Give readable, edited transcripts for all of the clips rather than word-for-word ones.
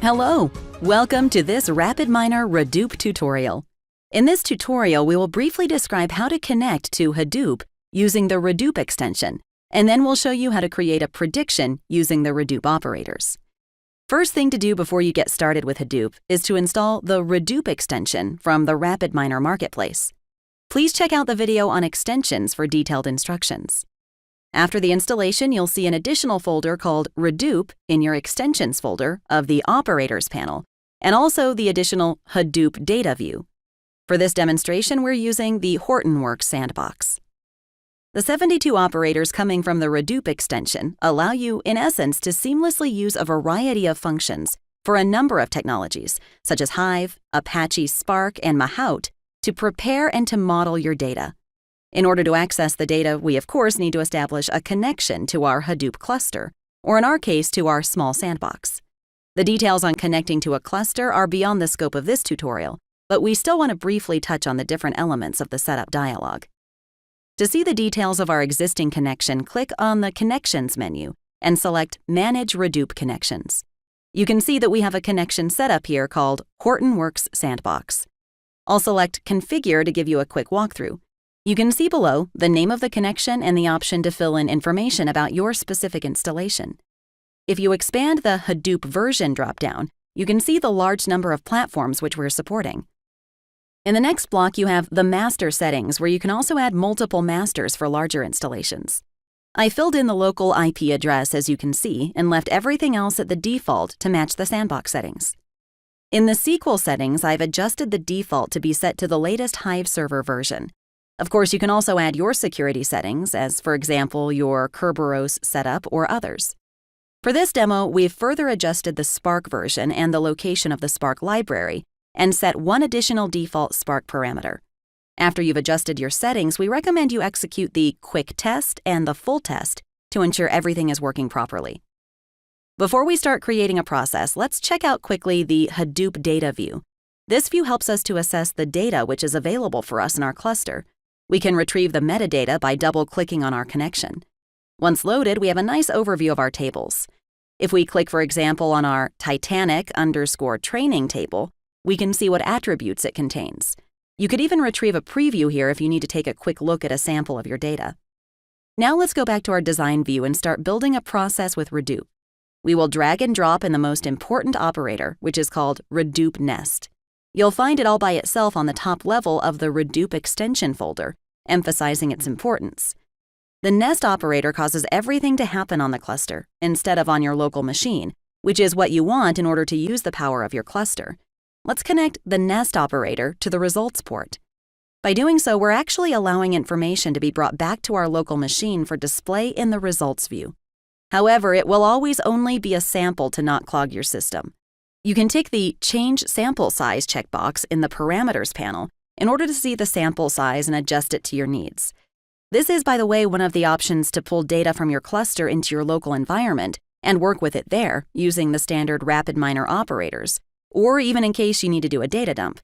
Hello! Welcome to this RapidMiner Redoop tutorial. In this tutorial, we will briefly describe how to connect to Hadoop using the Redoop extension, and then we'll show you how to create a prediction using the Redoop operators. First thing to do before you get started with Hadoop is to install the Redoop extension from the RapidMiner marketplace. Please check out the video on extensions for detailed instructions. After the installation, you'll see an additional folder called Redoop in your Extensions folder of the Operators panel, and also the additional Hadoop data view. For this demonstration, we're using the Hortonworks sandbox. The 72 operators coming from the Redoop extension allow you, in essence, to seamlessly use a variety of functions for a number of technologies, such as Hive, Apache Spark, and Mahout, to prepare and to model your data. In order to access the data, we of course need to establish a connection to our Hadoop cluster, or in our case, to our small sandbox. The details on connecting to a cluster are beyond the scope of this tutorial, but we still want to briefly touch on the different elements of the setup dialog. To see the details of our existing connection, click on the Connections menu and select Manage Redoop Connections. You can see that we have a connection setup here called Hortonworks Sandbox. I'll select Configure to give you a quick walkthrough. You can see below the name of the connection and the option to fill in information about your specific installation. If you expand the Hadoop version dropdown, you can see the large number of platforms which we're supporting. In the next block, you have the master settings, where you can also add multiple masters for larger installations. I filled in the local IP address, as you can see, and left everything else at the default to match the sandbox settings. In the SQL settings, I've adjusted the default to be set to the latest Hive server version. Of course, you can also add your security settings, as for example, your Kerberos setup or others. For this demo, we've further adjusted the Spark version and the location of the Spark library, and set one additional default Spark parameter. After you've adjusted your settings, we recommend you execute the quick test and the full test to ensure everything is working properly. Before we start creating a process, let's check out quickly the Hadoop data view. This view helps us to assess the data which is available for us in our cluster. We can retrieve the metadata by double-clicking on our connection. Once loaded, we have a nice overview of our tables. If we click, for example, on our Titanic_training table, we can see what attributes it contains. You could even retrieve a preview here if you need to take a quick look at a sample of your data. Now let's go back to our design view and start building a process with Redoop. We will drag and drop in the most important operator, which is called Redoop Nest. You'll find it all by itself on the top level of the Redoop extension folder, emphasizing its importance. The nest operator causes everything to happen on the cluster instead of on your local machine, which is what you want in order to use the power of your cluster. Let's connect the nest operator to the results port. By doing so, we're actually allowing information to be brought back to our local machine for display in the results view. However, it will always only be a sample to not clog your system. You can tick the Change Sample Size checkbox in the Parameters panel in order to see the sample size and adjust it to your needs. This is, by the way, one of the options to pull data from your cluster into your local environment and work with it there using the standard RapidMiner operators, or even in case you need to do a data dump.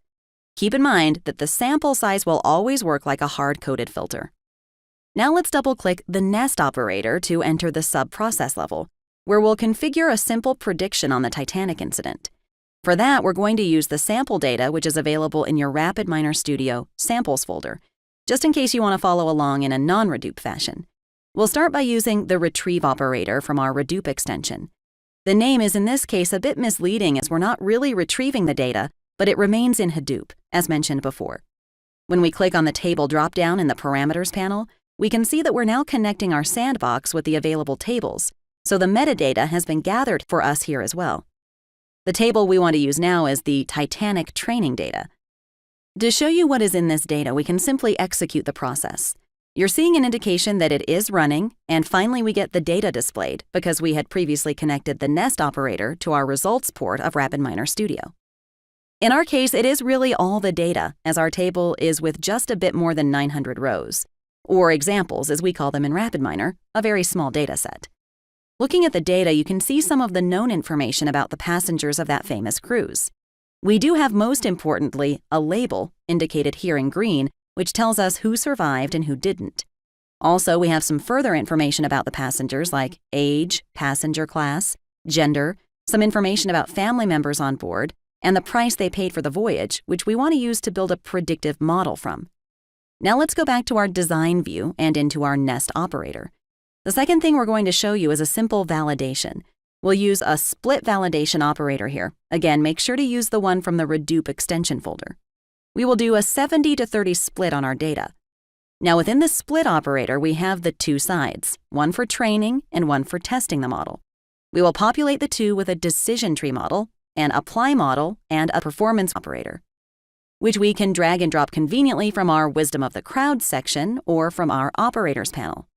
Keep in mind that the sample size will always work like a hard-coded filter. Now let's double-click the Nest operator to enter the sub-process level, where we'll configure a simple prediction on the Titanic incident. For that, we're going to use the sample data, which is available in your RapidMiner Studio Samples folder, just in case you want to follow along in a non-Redoop fashion. We'll start by using the Retrieve operator from our Redoop extension. The name is in this case a bit misleading, as we're not really retrieving the data, but it remains in Hadoop, as mentioned before. When we click on the table dropdown in the Parameters panel, we can see that we're now connecting our sandbox with the available tables, so the metadata has been gathered for us here as well. The table we want to use now is the Titanic training data. To show you what is in this data, we can simply execute the process. You're seeing an indication that it is running, and finally we get the data displayed because we had previously connected the Nest operator to our results port of RapidMiner Studio. In our case, it is really all the data, as our table is with just a bit more than 900 rows, or examples as we call them in RapidMiner, a very small data set. Looking at the data, you can see some of the known information about the passengers of that famous cruise. We do have, most importantly, a label, indicated here in green, which tells us who survived and who didn't. Also, we have some further information about the passengers like age, passenger class, gender, some information about family members on board, and the price they paid for the voyage, which we want to use to build a predictive model from. Now let's go back to our design view and into our nest operator. The second thing we're going to show you is a simple validation. We'll use a split validation operator here. Again, make sure to use the one from the Redoop extension folder. We will do a 70-30 split on our data. Now within the split operator, we have the two sides, one for training and one for testing the model. We will populate the two with a decision tree model, an apply model, and a performance operator, which we can drag and drop conveniently from our Wisdom of the Crowd section or from our Operators panel.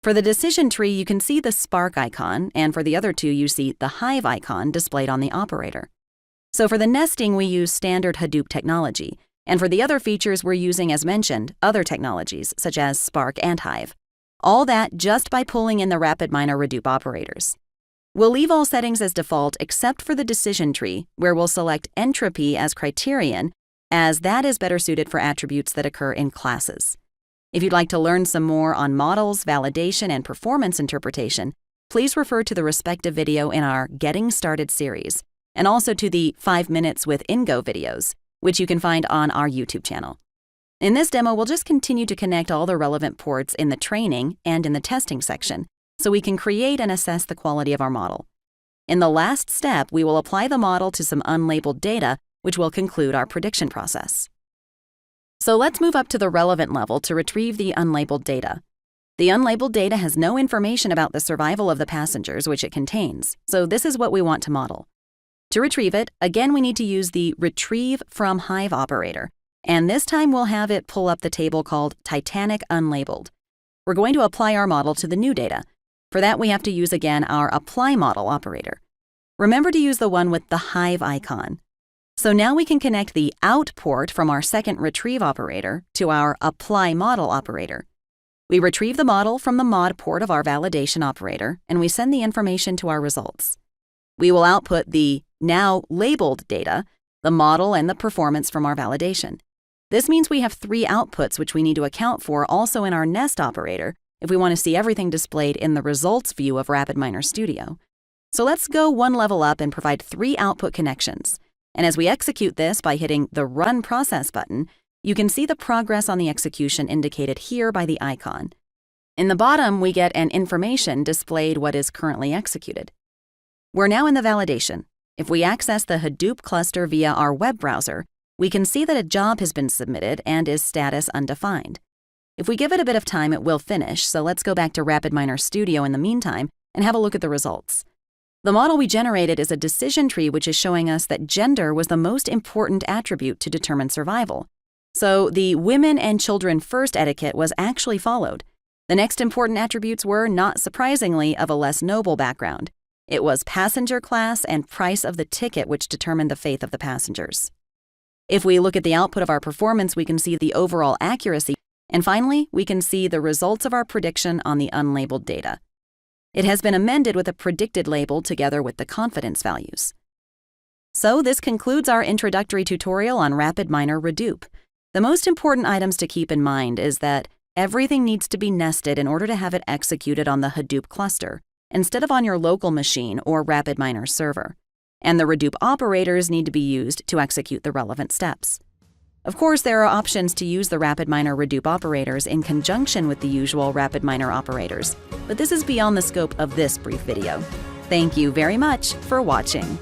For the decision tree, you can see the Spark icon, and for the other two, you see the Hive icon displayed on the operator. So for the nesting, we use standard Hadoop technology, and for the other features, we're using, as mentioned, other technologies such as Spark and Hive. All that just by pulling in the RapidMiner Redoop operators. We'll leave all settings as default except for the decision tree, where we'll select entropy as criterion, as that is better suited for attributes that occur in classes. If you'd like to learn some more on models, validation, and performance interpretation, please refer to the respective video in our Getting Started series, and also to the 5 Minutes with Ingo videos, which you can find on our YouTube channel. In this demo, we'll just continue to connect all the relevant ports in the training and in the testing section, so we can create and assess the quality of our model. In the last step, we will apply the model to some unlabeled data, which will conclude our prediction process. So let's move up to the relevant level to retrieve the unlabeled data. The unlabeled data has no information about the survival of the passengers which it contains, so this is what we want to model. To retrieve it, again we need to use the Retrieve from Hive operator, and this time we'll have it pull up the table called Titanic Unlabeled. We're going to apply our model to the new data. For that, we have to use again our Apply Model operator. Remember to use the one with the Hive icon. So now we can connect the Out port from our second Retrieve operator to our Apply Model operator. We retrieve the model from the mod port of our validation operator, and we send the information to our results. We will output the now labeled data, the model, and the performance from our validation. This means we have 3 outputs which we need to account for also in our nest operator if we want to see everything displayed in the results view of RapidMiner Studio. So let's go one level up and provide 3 output connections. And as we execute this by hitting the Run Process button, you can see the progress on the execution indicated here by the icon. In the bottom, we get an information displayed what is currently executed. We're now in the validation. If we access the Hadoop cluster via our web browser, we can see that a job has been submitted and is status undefined. If we give it a bit of time, it will finish, so let's go back to RapidMiner Studio in the meantime and have a look at the results. The model we generated is a decision tree which is showing us that gender was the most important attribute to determine survival. So the women and children first etiquette was actually followed. The next important attributes were, not surprisingly, of a less noble background. It was passenger class and price of the ticket which determined the fate of the passengers. If we look at the output of our performance, we can see the overall accuracy, and finally, we can see the results of our prediction on the unlabeled data. It has been amended with a predicted label together with the confidence values. So this concludes our introductory tutorial on RapidMiner Redoop. The most important items to keep in mind is that everything needs to be nested in order to have it executed on the Hadoop cluster, instead of on your local machine or RapidMiner server. And the Redoop operators need to be used to execute the relevant steps. Of course, there are options to use the RapidMiner Redoop operators in conjunction with the usual RapidMiner operators, but this is beyond the scope of this brief video. Thank you very much for watching.